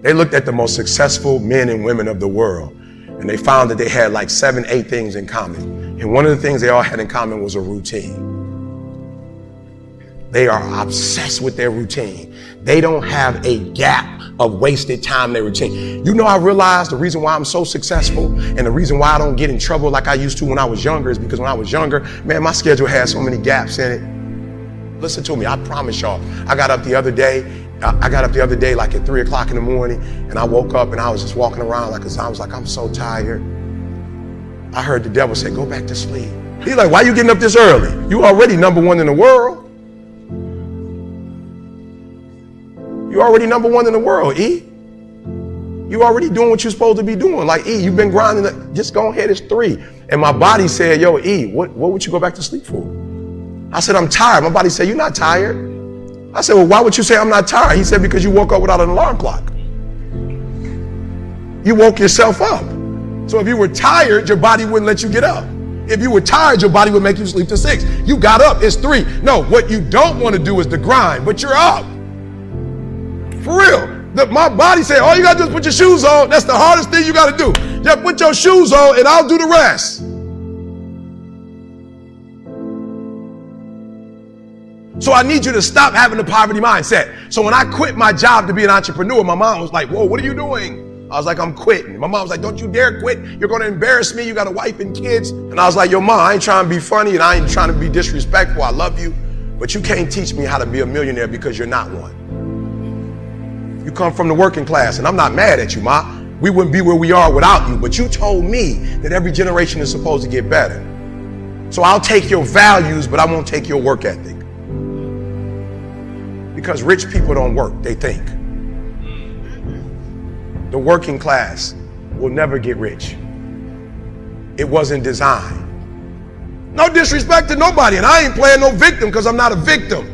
They looked at the most successful men and women of the world, and they found that they had like 7, 8 things in common. And one of the things they all had in common was a routine. They are obsessed with their routine. They don't have a gap of wasted time in their routine. You know, I realized the reason why I'm so successful and the reason why I don't get in trouble like I used to when I was younger is because when I was younger, man, my schedule had so many gaps in it. Listen to me, I promise y'all. I got up the other day like at 3 o'clock in the morning, and I woke up and I was just walking around like, I was like, I'm so tired. I heard the devil say, go back to sleep. He's like, why you getting up this early? You already number one in the world. You already number one in the world, E. You already doing what you're supposed to be doing. Like, E, you've been grinding. Just go ahead, it's 3. And my body said, yo, E, what would you go back to sleep for? I said, I'm tired. My body said, you're not tired. I said, well, why would you say I'm not tired? He said, because you woke up without an alarm clock. You woke yourself up. So if you were tired, your body wouldn't let you get up. If you were tired, your body would make you sleep till 6. You got up, it's 3. No, what you don't want to do is the grind, but you're up. For real. My body said, all you got to do is put your shoes on. That's the hardest thing you got to do. Just put your shoes on and I'll do the rest. So I need you to stop having the poverty mindset. So when I quit my job to be an entrepreneur, my mom was like, whoa, what are you doing? I was like, I'm quitting. My mom was like, don't you dare quit. You're going to embarrass me. You got a wife and kids. And I was like, yo, mom, I ain't trying to be funny and I ain't trying to be disrespectful. I love you. But you can't teach me how to be a millionaire because you're not one. You come from the working class, and I'm not mad at you, Ma. We wouldn't be where we are without you, but you told me that every generation is supposed to get better. So I'll take your values, but I won't take your work ethic. Because rich people don't work, they think. The working class will never get rich. It wasn't designed. No disrespect to nobody, and I ain't playing no victim because I'm not a victim.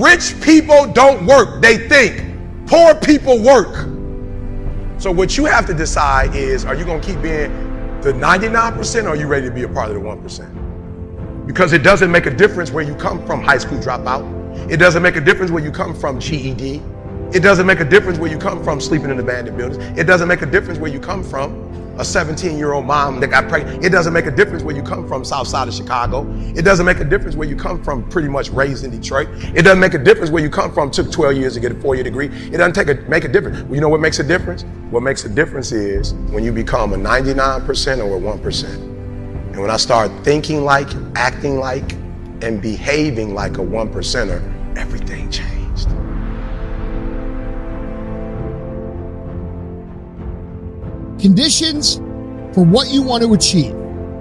Rich people don't work, they think. Poor people work. So what you have to decide is, are you going to keep being the 99% or are you ready to be a part of the 1%? Because it doesn't make a difference where you come from, high school dropout. It doesn't make a difference where you come from, GED. It doesn't make a difference where you come from, sleeping in abandoned buildings. It doesn't make a difference where you come from, a 17-year-old mom that got pregnant. It doesn't make a difference where you come from, south side of Chicago. It doesn't make a difference where you come from, pretty much raised in Detroit. It doesn't make a difference where you come from, took 12 years to get a 4-year degree. It doesn't make a difference. Well, you know what makes a difference? What makes a difference is when you become a 99% or a 1%. And when I start thinking like, acting like, and behaving like a 1%er, everything changed. Conditions for what you want to achieve.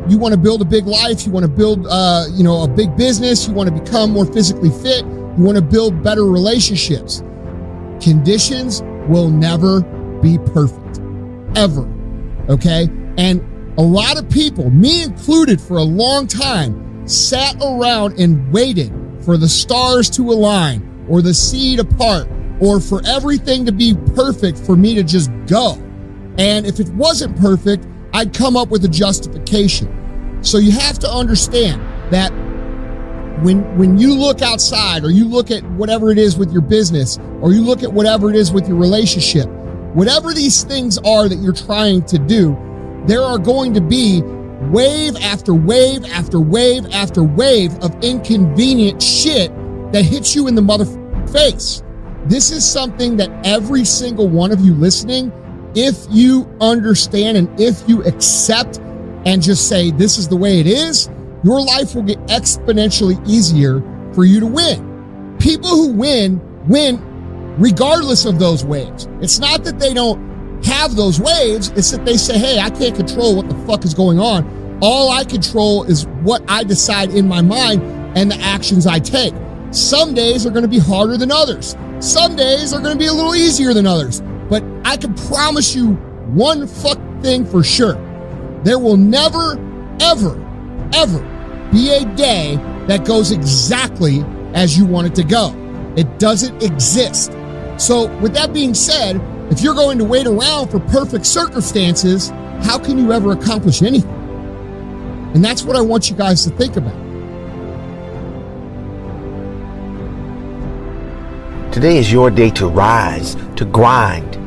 You want to build a big life. You want to build, a big business. You want to become more physically fit. You want to build better relationships. Conditions will never be perfect, ever. Okay. And a lot of people, me included, for a long time, sat around and waited for the stars to align or the sea to part or for everything to be perfect for me to just go. And if it wasn't perfect, I'd come up with a justification. So you have to understand that when you look outside or you look at whatever it is with your business or you look at whatever it is with your relationship, whatever these things are that you're trying to do, there are going to be wave after wave after wave after wave of inconvenient shit that hits you in the motherfucking face. This is something that every single one of you listening, if you understand and if you accept and just say, this is the way it is, your life will get exponentially easier for you to win. People who win regardless of those waves. It's not that they don't have those waves. It's that they say, hey, I can't control what the fuck is going on. All I control is what I decide in my mind and the actions I take. Some days are going to be harder than others. Some days are going to be a little easier than others. But I can promise you one fuck thing for sure. There will never, ever, ever be a day that goes exactly as you want it to go. It doesn't exist. So with that being said, if you're going to wait around for perfect circumstances, how can you ever accomplish anything? And that's what I want you guys to think about. Today is your day to rise, to grind,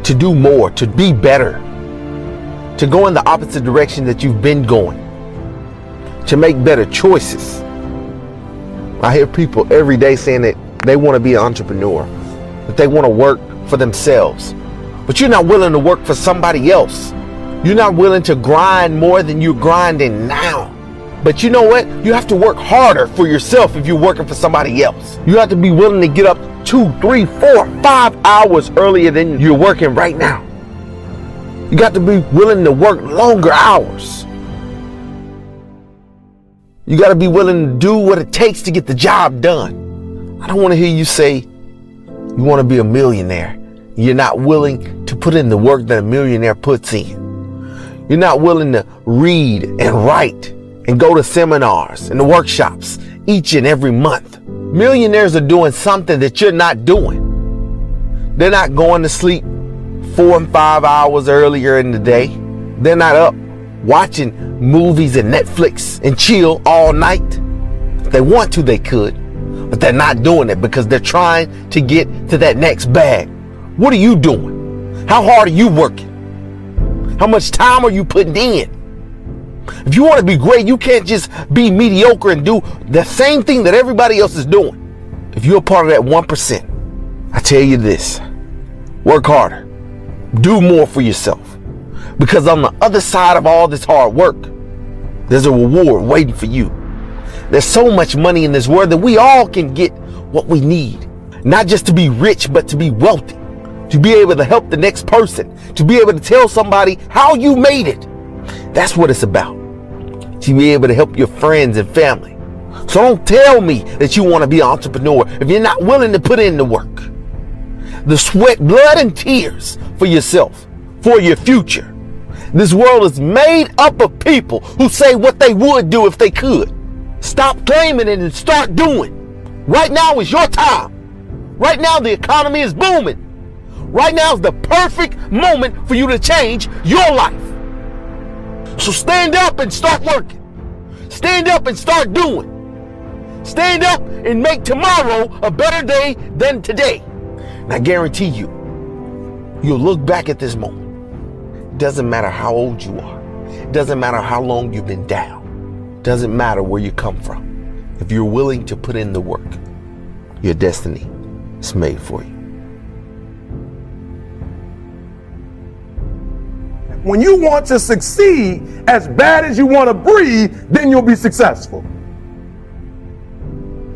to do more, to be better, to go in the opposite direction that you've been going, to make better choices. I hear people every day saying that they want to be an entrepreneur, that they want to work for themselves, but you're not willing to work for somebody else. You're not willing to grind more than you're grinding now. But you know what? You have to work harder for yourself if you're working for somebody else. You have to be willing to get up 2, 3, 4, 5 hours earlier than you're working right now. You got to be willing to work longer hours. You got to be willing to do what it takes to get the job done. I don't want to hear you say you want to be a millionaire. You're not willing to put in the work that a millionaire puts in. You're not willing to read and write and go to seminars and workshops each and every month. Millionaires are doing something that you're not doing. They're not going to sleep 4 and 5 hours earlier in the day. They're not up watching movies and Netflix and chill all night. If they want to, they could, but they're not doing it because they're trying to get to that next bag. What are you doing? How hard are you working? How much time are you putting in? If you want to be great, you can't just be mediocre and do the same thing that everybody else is doing. If you're a part of that 1%, I tell you this, work harder, do more for yourself, because on the other side of all this hard work, there's a reward waiting for you. There's so much money in this world that we all can get what we need, not just to be rich, but to be wealthy, to be able to help the next person, to be able to tell somebody how you made it. That's what it's about, to be able to help your friends and family. So don't tell me that you want to be an entrepreneur if you're not willing to put in the work, the sweat, blood, and tears for yourself, for your future. This world is made up of people who say what they would do if they could. Stop claiming it and start doing. Right now is your time. Right now the economy is booming. Right now is the perfect moment for you to change your life. So stand up and start working. Stand up and start doing. Stand up and make tomorrow a better day than today. And I guarantee you, you'll look back at this moment. It doesn't matter how old you are. It doesn't matter how long you've been down. It doesn't matter where you come from. If you're willing to put in the work, your destiny is made for you. When you want to succeed as bad as you want to breathe, then you'll be successful.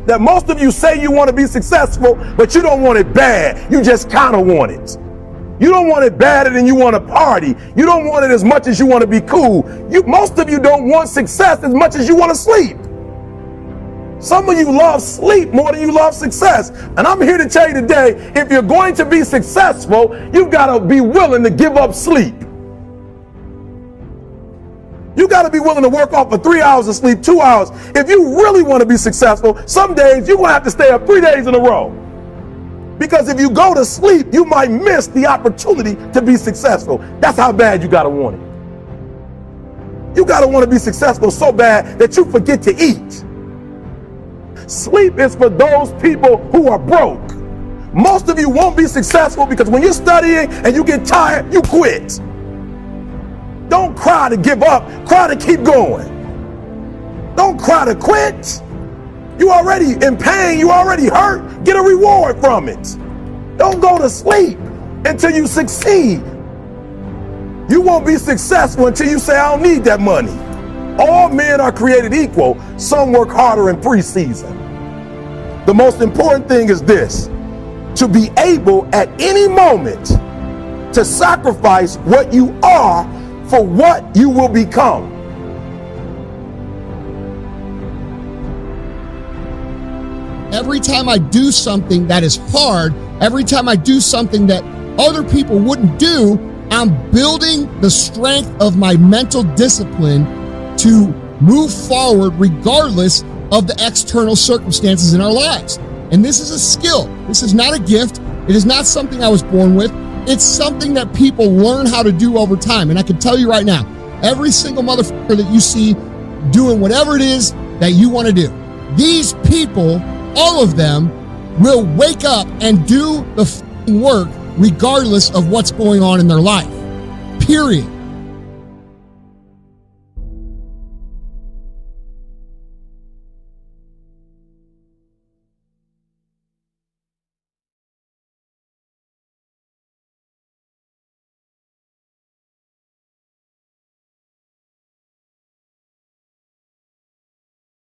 That most of you say you want to be successful, but you don't want it bad. You just kind of want it. You don't want it badder than you want to party. You don't want it as much as you want to be cool. Most of you don't want success as much as you want to sleep. Some of you love sleep more than you love success. And I'm here to tell you today, if you're going to be successful, you've got to be willing to give up sleep. You got to be willing to work off for 3 hours of sleep, 2 hours. If you really want to be successful, some days you're going to have to stay up 3 days in a row. Because if you go to sleep, you might miss the opportunity to be successful. That's how bad you got to want it. You got to want to be successful so bad that you forget to eat. Sleep is for those people who are broke. Most of you won't be successful because when you're studying and you get tired, you quit. Don't cry to give up, cry to keep going. Don't cry to quit. You already in pain, you already hurt, get a reward from it. Don't go to sleep until you succeed. You won't be successful until you say, I don't need that money. All men are created equal. Some work harder in preseason. The most important thing is this: to be able at any moment to sacrifice what you are for what you will become. Every time I do something that is hard, every time I do something that other people wouldn't do, I'm building the strength of my mental discipline to move forward regardless of the external circumstances in our lives. And this is a skill. This is not a gift. It is not something I was born with. It's something that people learn how to do over time. And I can tell you right now, every single motherfucker that you see doing whatever it is that you want to do, these people, all of them, will wake up and do the work regardless of what's going on in their life. Period.